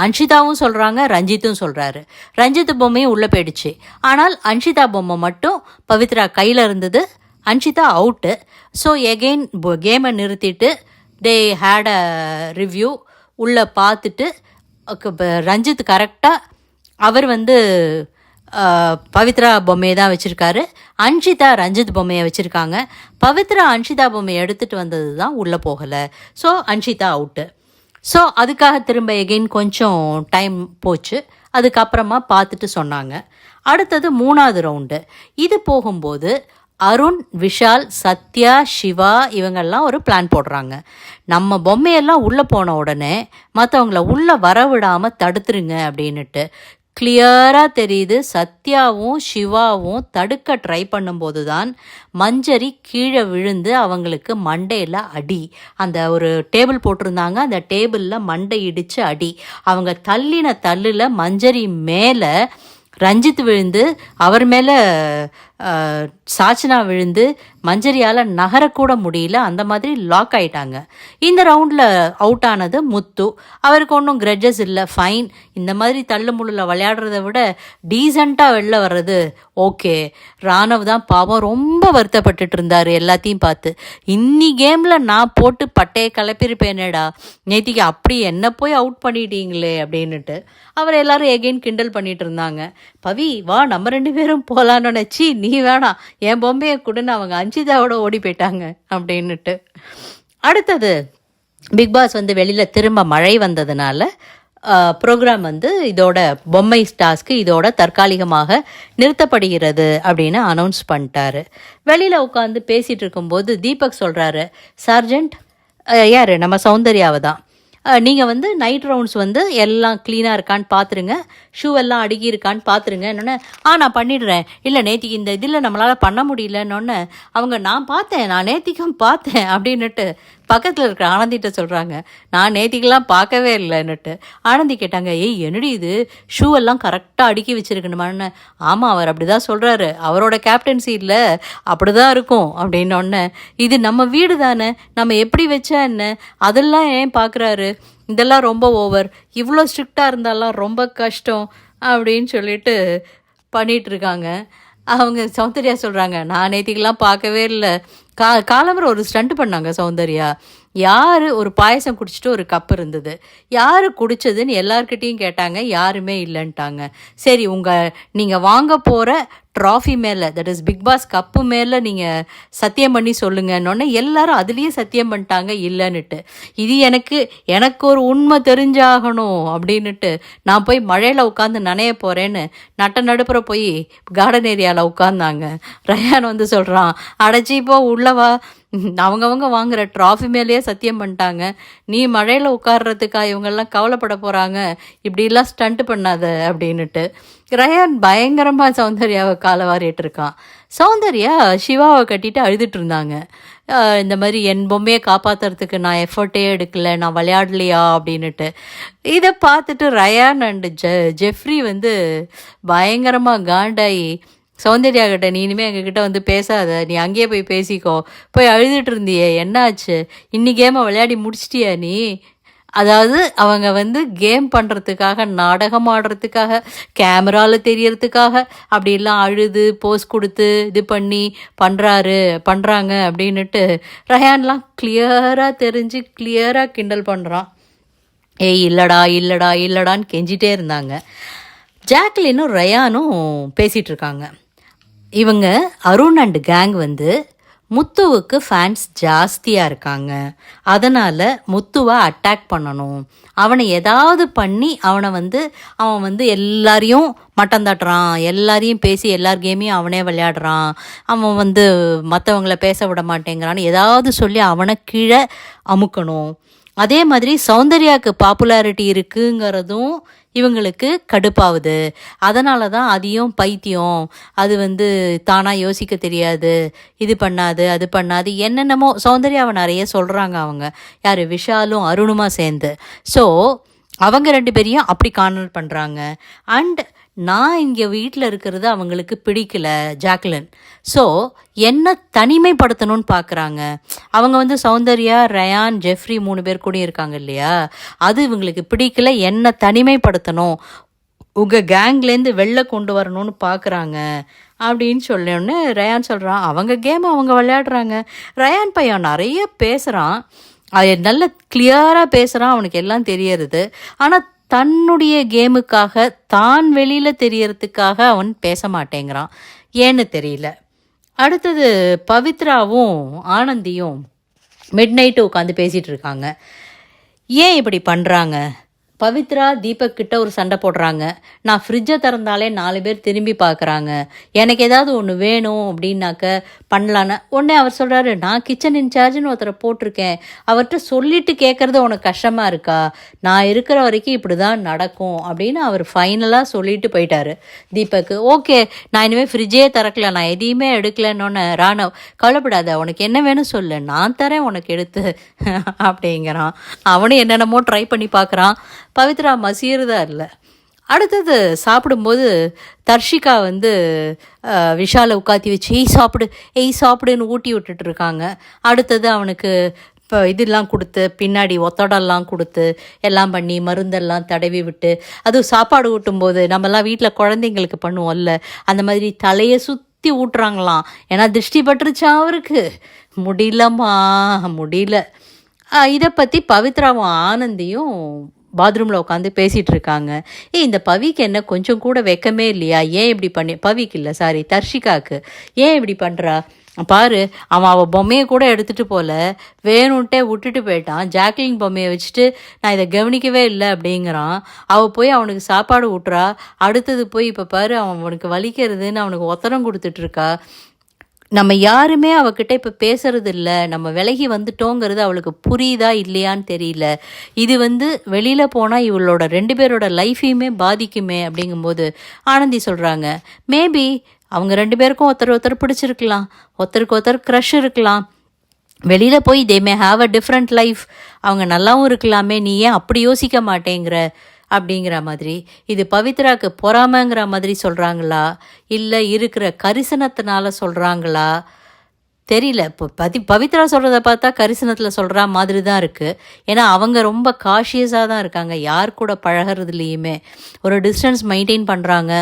அன்ஷிதாவும் சொல்கிறாங்க, ரஞ்சித்தும் சொல்கிறாரு. ரஞ்சித் பொம்மையும் உள்ளே போயிடுச்சு. ஆனால் அன்ஷிதா பொம்மை மட்டும் பவித்ரா கையில் இருந்தது. அன்ஷிதா அவுட்டு. ஸோ எகெயின் கேமை நிறுத்திட்டு தே ஹேட் அ ரிவ்யூ. உள்ளே பார்த்துட்டு ரஞ்சித் கரெக்டாக அவர் வந்து பவித்ரா பொம்மையை தான் வச்சுருக்காரு, அன்ஷிதா ரஞ்சித் பொம்மையை வச்சுருக்காங்க. பவித்ரா அன்ஷிதா பொம்மையை எடுத்துகிட்டு வந்தது தான் உள்ளே போகலை. So Anshitha out. ஸோ அதுக்காக திரும்ப எகெயின் கொஞ்சம் டைம் போச்சு. அதுக்கப்புறமா பார்த்துட்டு சொன்னாங்க. அடுத்தது 3வது ரவுண்டு. இது போகும்போது அருண், விஷால், சத்யா, சிவா இவங்கெல்லாம் ஒரு பிளான் போடுறாங்க. நம்ம பொம்மையெல்லாம் உள்ளே போன உடனே மற்றவங்கள உள்ளே வரவிடாமல் தடுத்துருங்க அப்படின்னுட்டு. கிளியராக தெரியுது, சத்யாவும் சிவாவும் தடுக்க ட்ரை பண்ணும்போது தான் மஞ்சரி கீழே விழுந்து அவங்களுக்கு மண்டையில் அடி. அந்த ஒரு டேபிள் போட்டிருந்தாங்க, அந்த டேபிளில் மண்டை இடித்து அடி. அவங்க தள்ளின தள்ளில் மஞ்சரி மேலே ரஞ்சித் விழுந்து, அவர் மேலே சாச்சனா விழுந்து மஞ்சரியால் நகரக்கூட முடியல, அந்த மாதிரி லாக் ஆகிட்டாங்க. இந்த ரவுண்டில் அவுட் ஆனது முத்து. அவருக்கு ஒன்றும் கிரெட்ஜஸ் இல்லை, ஃபைன். இந்த மாதிரி தள்ளு முள்ளில் விளையாடுறத விட டீசெண்டாக வெளில வர்றது ஓகே. ராணவ் தான் பாவம் ரொம்ப வருத்தப்பட்டுட்டு இருந்தார் எல்லாத்தையும் பார்த்து. இன்னி கேமில் நான் போட்டு பட்டையை கிளப்பியிருப்பேனேடா, நேத்திக்கு அப்படி என்ன போய் அவுட் பண்ணிட்டீங்களே அப்படின்னுட்டு அவர் எல்லோரும் எகெயின் கிண்டல் பண்ணிட்டு இருந்தாங்க. பவி வா நம்ம 2 பேரும் போகலான்னு நினச்சி, நீ வேணாம் என் பொம்மையை கூடன்னு அவங்க அன்ஷிதாவோட ஓடி போயிட்டாங்க அப்படின்னுட்டு. அடுத்தது பிக் பாஸ் வந்து வெளியில் திரும்ப மழை வந்ததுனால ப்ரோக்ராம் வந்து இதோட பொம்மை டாஸ்க்கு இதோட தற்காலிகமாக நிறுத்தப்படுகிறது அப்படின்னு அனௌன்ஸ் பண்ணிட்டாரு. வெளியில் உட்காந்து பேசிகிட்டு இருக்கும்போது தீபக் சொல்கிறாரு, சார்ஜென்ட் யார் நம்ம சௌந்தர்யாவை தான், நீங்கள் வந்து நைட் ரவுண்ட்ஸ் வந்து எல்லாம் க்ளீனாக இருக்கான்னு பார்த்துருங்க, ஷூ எல்லாம் அடுக்கி இருக்கான்னு பார்த்துருங்க. என்னொன்னே நான் பண்ணிடுறேன். இல்லை நேத்திக்கு இந்த இதில் நம்மளால் பண்ண முடியலன்னொன்னே அவங்க நான் நேத்திக்கும் பார்த்தேன் அப்படின்னுட்டு பக்கத்தில் இருக்கிற ஆனந்திகிட்ட சொல்கிறாங்க, நான் நேத்திக்கெல்லாம் பார்க்கவே இல்லைன்னுட்டு. ஆனந்தி கேட்டாங்க, ஏய் என்னடி இது ஷூ எல்லாம் கரெக்டாக அடுக்கி வச்சுருக்கணுமான்னு. ஆமாம் அவர் அப்படி தான் சொல்கிறாரு, அவரோட கேப்டன்சி இல்லை அப்படி தான் இருக்கும் அப்படின்னொன்னே, இது நம்ம வீடு தானே, நம்ம எப்படி வச்சா என்ன, அதெல்லாம் ஏன் பார்க்குறாரு, இதெல்லாம் ரொம்ப ஓவர், இவ்வளோ ஸ்ட்ரிக்டாக இருந்தாலாம் ரொம்ப கஷ்டம் அப்படின்னு சொல்லிட்டு பண்ணிகிட்ருக்காங்க. அவங்க சௌந்தர்யா சொல்கிறாங்க, நான் நேத்திக்கெல்லாம் பார்க்கவே இல்லை. காலம்பரம் ஒரு ஸ்டண்ட் பண்ணாங்க சௌந்தர்யா. யார் ஒரு பாயசம் குடிச்சிட்டு ஒரு கப் இருந்தது, யார் குடித்ததுன்னு எல்லார்கிட்டையும் கேட்டாங்க, யாருமே இல்லைன்ட்டாங்க. சரி நீங்கள் வாங்க போகிற ட்ராஃபி மேலே, that is Bigg Boss cup மேலே நீங்கள் சத்தியம் பண்ணி சொல்லுங்கன்னொன்னே எல்லாரும் அதுலேயே சத்தியம் பண்ணிட்டாங்க இல்லைன்னுட்டு. இது எனக்கு ஒரு உண்மை தெரிஞ்சாகணும் அப்படின்னுட்டு நான் போய் மழையில் உட்காந்து நனைய போகிறேன்னு நடுப்புற போய் கார்டன் ஏரியாவில் உட்காந்தாங்க. ரயான் வந்து சொல்கிறான், அடைச்சிப்போ உள்ளவா, அவங்கவங்க வாங்குகிற ட்ராஃபி மேலேயே சத்தியம் பண்ணிட்டாங்க, நீ மழையில் உட்கார்றதுக்கா இவங்கெல்லாம் கவலைப்பட போகிறாங்க, இப்படிலாம் ஸ்டண்ட் பண்ணாத அப்படின்னுட்டு. ரயான் பயங்கரமாக சௌந்தர்யாவை காலை வாரிட்டு இருக்கான். சௌந்தர்யா சிவாவை கட்டிட்டு அழுதுட்டு இருந்தாங்க. இந்த மாதிரி என் பொம்மையை காப்பாற்றுறதுக்கு நான் எஃபர்ட்டே எடுக்கலை, நான் விளையாடலையா அப்படின்னுட்டு. இதை பார்த்துட்டு ரயான் அண்டு ஜெஃப்ரி வந்து பயங்கரமாக காண்டாயி, சௌந்தர்யா கிட்ட, நீ இனிமேல் எங்ககிட்ட வந்து பேசாத, நீ அங்கேயே போய் பேசிக்கோ, போய் அழுதுட்டு இருந்தியே, என்னாச்சு, இன்னி கேமை விளையாடி முடிச்சிட்டியா நீ? அதாவது அவங்க வந்து கேம் பண்ணுறதுக்காக, நாடகம் ஆடுறதுக்காக, கேமராவில் தெரியறதுக்காக அப்படிலாம் அழுது போஸ் கொடுத்து இது பண்ணி பண்ணுறாங்க அப்படின்னுட்டு ரயான்லாம் கிளியராக தெரிஞ்சு கிளியராக கிண்டல் பண்ணுறான். ஏய் இல்லடா இல்லடா இல்லடான்னு கெஞ்சிட்டே இருந்தாங்க. ஜாக்லினும் ரயானும் பேசிகிட்டு இருக்காங்க. இவங்க அருண் அண்ட் கேங் வந்து முத்துவுக்கு ஃபேன்ஸ் ஜாஸ்தியாக இருக்காங்க, அதனால் முத்துவை அட்டாக் பண்ணணும், அவனை ஏதாவது பண்ணி அவன் வந்து எல்லாரையும் மட்டம் தட்டுறான், எல்லாரையும் பேசி எல்லார் கேமையும் அவனே விளையாடுறான், அவன் வந்து மற்றவங்கள பேச விட மாட்டேங்கிறான்னு ஏதாவது சொல்லி அவனை கீழே அமுக்கணும். அதே மாதிரி சௌந்தர்யாவுக்கு பாப்புலாரிட்டி இருக்குங்கிறதும் இவங்களுக்கு கடுப்பாகுது. அதனால தான் அதையும் பைத்தியம், அது வந்து தானாக யோசிக்க தெரியாது, இது பண்ணாது அது பண்ணாது என்னென்னமோ சௌந்தர்யாவை நிறைய சொல்கிறாங்க அவங்க, யார் விஷாலும் அருணுமா சேர்ந்து. ஸோ அவங்க 2 பேரையும் அப்படி கார்னர் பண்ணுறாங்க. அண்ட் நான் இங்கே வீட்டில் இருக்கிறது அவங்களுக்கு பிடிக்கல ஜாக்லின். ஸோ என்ன தனிமைப்படுத்தணும்னு பார்க்குறாங்க. அவங்க வந்து சௌந்தர்யா, ரயான், ஜெஃப்ரி 3 பேர் கூட இருக்காங்க இல்லையா, அது இவங்களுக்கு பிடிக்கல, என்ன தனிமைப்படுத்தணும், உங்கள் கேங்லேருந்து வெளில கொண்டு வரணும்னு பார்க்குறாங்க அப்படின்னு சொல்லணுன்னு ரயான் சொல்கிறான். அவங்க கேம் அவங்க விளையாடுறாங்க. ரயான் பையன் நிறைய பேசுகிறான், அது நல்ல கிளியராக பேசுகிறான், அவனுக்கு எல்லாம் தெரியறது. ஆனால் தன்னுடைய கேமுக்காக, தான் வெளியில் தெரியறதுக்காக அவன் பேச மாட்டேங்கிறான், ஏன்னு தெரியல. அடுத்தது பவித்ராவும் ஆனந்தியும் மிட் நைட்டு உட்காந்து பேசிகிட்டு இருக்காங்க. ஏன் இப்படி பண்ணுறாங்க? பவித்ரா தீபக் கிட்ட ஒரு சண்டை போடுறாங்க. நான் ஃப்ரிட்ஜை திறந்தாலே 4 பேர் திரும்பி பார்க்குறாங்க, எனக்கு ஏதாவது ஒன்று வேணும் அப்படின்னாக்க பண்ணலான்னு. உடனே அவர் சொல்கிறாரு, நான் கிச்சன் இன்சார்ஜ்னு ஒருத்தரை போட்டிருக்கேன், அவர்கிட்ட சொல்லிட்டு கேட்குறது உனக்கு கஷ்டமாக இருக்கா, நான் இருக்கிற வரைக்கும் இப்படி தான் நடக்கும் அப்படின்னு அவர் ஃபைனலாக சொல்லிட்டு போயிட்டாரு தீபக்கு. ஓகே, நான் இனிமேல் ஃப்ரிட்ஜே திறக்கல, நான் எதையுமே எடுக்கலன்னொன்னே ராணவ், கவலைப்படாத, உனக்கு என்ன வேணும் சொல்லு, நான் தரேன் உனக்கு எடுத்து அப்படிங்கிறான். அவனும் என்னென்னமோ ட்ரை பண்ணி பார்க்குறான். பவித்ரா மசியறதா இல்லை. அடுத்தது சாப்பிடும்போது தர்ஷிகா வந்து விஷாலை உட்காத்தி வச்சு எய் சாப்பிடுன்னு ஊட்டி விட்டுட்டு இருக்காங்க. அடுத்தது அவனுக்கு இப்போ இதெல்லாம் கொடுத்து, பின்னாடி ஒத்தடெல்லாம் கொடுத்து எல்லாம் பண்ணி மருந்தெல்லாம் தடவி விட்டு, அதுவும் சாப்பாடு ஊட்டும்போது நம்மலாம் வீட்டில் குழந்தைங்களுக்கு பண்ணுவோம்ல, அந்த மாதிரி தலையை சுற்றி ஊட்டுறாங்களாம். ஏன்னா திருஷ்டி பட்டுருச்சா அவருக்கு, முடியல. இதை பற்றி பவித்ராவும் ஆனந்தியும் பாத்ரூமில் உட்காந்து பேசிகிட்டு இருக்காங்க. இந்த பவிக்கு என்ன கொஞ்சம் கூட வெக்கமே இல்லையா? ஏன் இப்படி பவிக்கு இல்லை, சாரி தர்ஷிகாவுக்கு, ஏன் இப்படி பண்ணுறா பாரு, அவள் பொம்மையை கூட எடுத்துகிட்டு போல, வேணும்ட்டே விட்டுட்டு போயிட்டான். ஜாக்லின் பொம்மையை வச்சுட்டு நான் இதை கவனிக்கவே இல்லை அப்படிங்கிறான். அவள் போய் அவனுக்கு சாப்பாடு ஊட்டுறா. அடுத்தது போய் இப்போ பாரு, அவனுக்கு வலிக்கிறதுன்னு அவனுக்கு ஒத்தடம் கொடுத்துட்ருக்கா. நம்ம யாருமே அவகிட்ட இப்போ பேசுறது இல்லை, நம்ம விலகி வந்துட்டோங்கிறது அவளுக்கு புரியுதா இல்லையான்னு தெரியல. இது வந்து வெளியில் போனால் இவளோட 2 பேரோட லைஃபையுமே பாதிக்குமே அப்படிங்கும்போது ஆனந்தி சொல்கிறாங்க, மேபி அவங்க 2 பேருக்கும் ஒருத்தர் பிடிச்சிருக்கலாம், ஒருத்தருக்கு ஒருத்தர் க்ரஷ் இருக்கலாம், வெளியில் போய் they may have a different life, அவங்க நல்லாவும் இருக்கலாமே, நீ ஏன் அப்படி யோசிக்க மாட்டேங்கிற அப்படிங்கிற மாதிரி. இது பவித்ராவுக்கு பொறாமைங்கிற மாதிரி சொல்கிறாங்களா, இல்லை இருக்கிற கரிசனத்தினால சொல்கிறாங்களா தெரியல. இப்போ பவித்ரா சொல்கிறத பார்த்தா கரிசனத்தில் சொல்கிற மாதிரி தான் இருக்குது. ஏன்னா அவங்க ரொம்ப காஷியஸாக தான் இருக்காங்க, யார் கூட பழகிறதுலேயுமே ஒரு டிஸ்டன்ஸ் மெயின்டைன் பண்ணுறாங்க,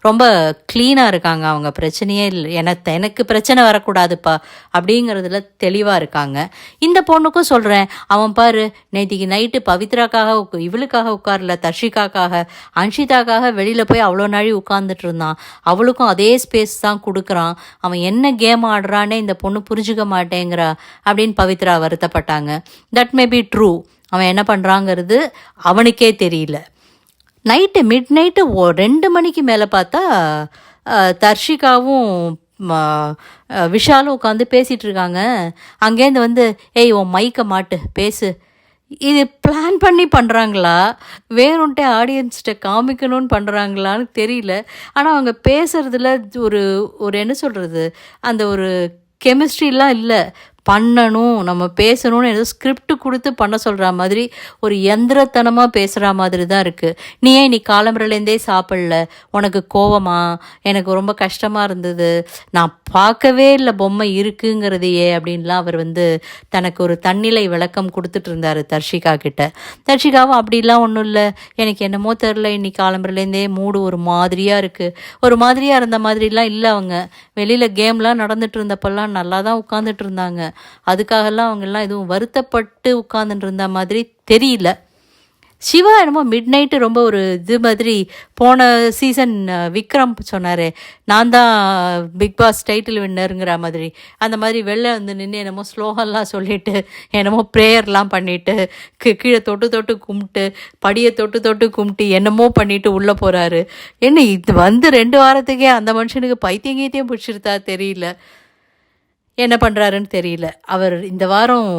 ரொம்ப க்ளீனாக இருக்காங்க, அவங்க பிரச்சனையே இல்லை, எனக்கு பிரச்சனை வரக்கூடாதுப்பா அப்படிங்கிறதுல தெளிவாக இருக்காங்க. இந்த பொண்ணுக்கும் சொல்கிறேன், அவன் பாரு நேற்றுக்கு நைட்டு பவித்ராக்காக இவளுக்காக உட்காரல, தர்ஷிகாக்காக அன்ஷிதாக்காக வெளியில் போய் அவ்வளோ நாழி உட்கார்ந்துட்டு இருந்தான், அவளுக்கும் அதே ஸ்பேஸ் தான் கொடுக்குறான், அவன் என்ன கேம் ஆடுறானே இந்த பொண்ணு புரிஞ்சுக்க மாட்டேங்கிறா அப்படின்னு பவித்ரா வருத்தப்பட்டாங்க. தட் மே பி ட்ரூ, அவன் என்ன பண்ணுறாங்கிறது அவனுக்கே தெரியல. நைட்டு மிட் நைட்டு 2 மணிக்கு மேலே பார்த்தா தர்ஷிகாவும் விஷாலும் உட்காந்து பேசிகிட்டு இருக்காங்க. அங்கேருந்து வந்து ஏய் உன் மைக்க மாட்டு பேசு, இது பிளான் பண்ணி பண்ணுறாங்களா, வேணுன்ட்டே ஆடியன்ஸ்கிட்ட காமிக்கணும்னு பண்ணுறாங்களான்னு தெரியல. ஆனால் அவங்க பேசுகிறதுல ஒரு என்ன சொல்கிறது, அந்த ஒரு கெமிஸ்ட்ரிலாம் இல்லை. பண்ணணும், நம்ம பேசணும்னு ஏதோ ஸ்கிரிப்ட் கொடுத்து பண்ண சொல்கிற மாதிரி ஒரு எந்திரத்தனமாக பேசுகிற மாதிரி தான் இருக்குது. நீ ஏன் நீ காலம்புறலேருந்தே சாப்பிடல, உனக்கு கோவமா, எனக்கு ரொம்ப கஷ்டமாக இருந்தது, நான் பார்க்கவே இல்லை பொம்மை இருக்குங்கிறதையே அப்படின்லாம் அவர் தனக்கு ஒரு தன்னிலை விளக்கம் கொடுத்துட்டு இருந்தார் தர்ஷிகா கிட்ட. தர்ஷிகாவும் அப்படிலாம் ஒன்றும் இல்லை, எனக்கு என்னமோ தெரில, இன்னைக்கு காலம்புறலேருந்தே மூடு ஒரு மாதிரியாக இருக்குது, ஒரு மாதிரியாக இருந்த மாதிரிலாம் இல்லை. அவங்க வெளியில் கேம்லாம் நடந்துட்டு இருந்தப்பெல்லாம் நல்லா தான் உட்காந்துட்டு இருந்தாங்க. அதுக்காகலாம் அவங்கெல்லாம் எதுவும் வருத்தப்பட்டு உட்கார்ந்துட்டு இருந்த மாதிரி தெரியல. சிவா என்னமோ மிட் நைட்டு ரொம்ப ஒரு இது மாதிரி போன சீசன் விக்ரம் சொன்னார், நான் தான் பிக் பாஸ் டைட்டில் வின்னருங்கிற மாதிரி. அந்த மாதிரி வெளில நின்று என்னமோ ஸ்லோகம்லாம் சொல்லிவிட்டு என்னமோ ப்ரேயர்லாம் பண்ணிவிட்டு கீழே தொட்டு தொட்டு கும்பிட்டு படியை தொட்டு தொட்டு கும்பிட்டு என்னமோ பண்ணிவிட்டு உள்ளே போகிறாரு. என்ன இது 2 வாரத்துக்கே அந்த மனுஷனுக்கு பைத்தியம் பிடிச்சிருத்தா தெரியல, என்ன பண்ணுறாருன்னு தெரியல. அவர் இந்த வாரம்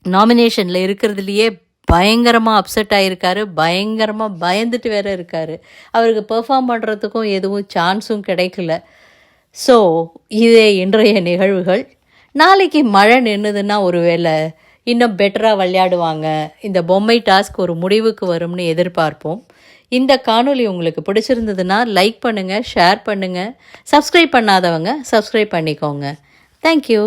நாமினேஷனில் இருக்கிறதுலையே பயங்கரமாக அப்செட் ஆகியிருக்காரு, பயங்கரமாக பயந்துட்டு வேற இருக்கார். அவருக்கு பெர்ஃபார்ம் பண்ணுறதுக்கும் எதுவும் சான்ஸும் கிடைக்கல. ஸோ இதே இன்றைய நிகழ்வுகள். நாளைக்கு மழை நின்றுதுன்னா ஒரு வேளை இன்னும் பெட்டராக விளையாடுவாங்க, இந்த பொம்மை டாஸ்க் ஒரு முடிவுக்கு வரும்னு எதிர்பார்ப்போம். இந்த காணொளி உங்களுக்கு பிடிச்சிருந்ததுன்னா லைக் பண்ணுங்கள், ஷேர் பண்ணுங்கள், சப்ஸ்கிரைப் பண்ணாதவங்க சப்ஸ்கிரைப் பண்ணிக்கோங்க. Thank you.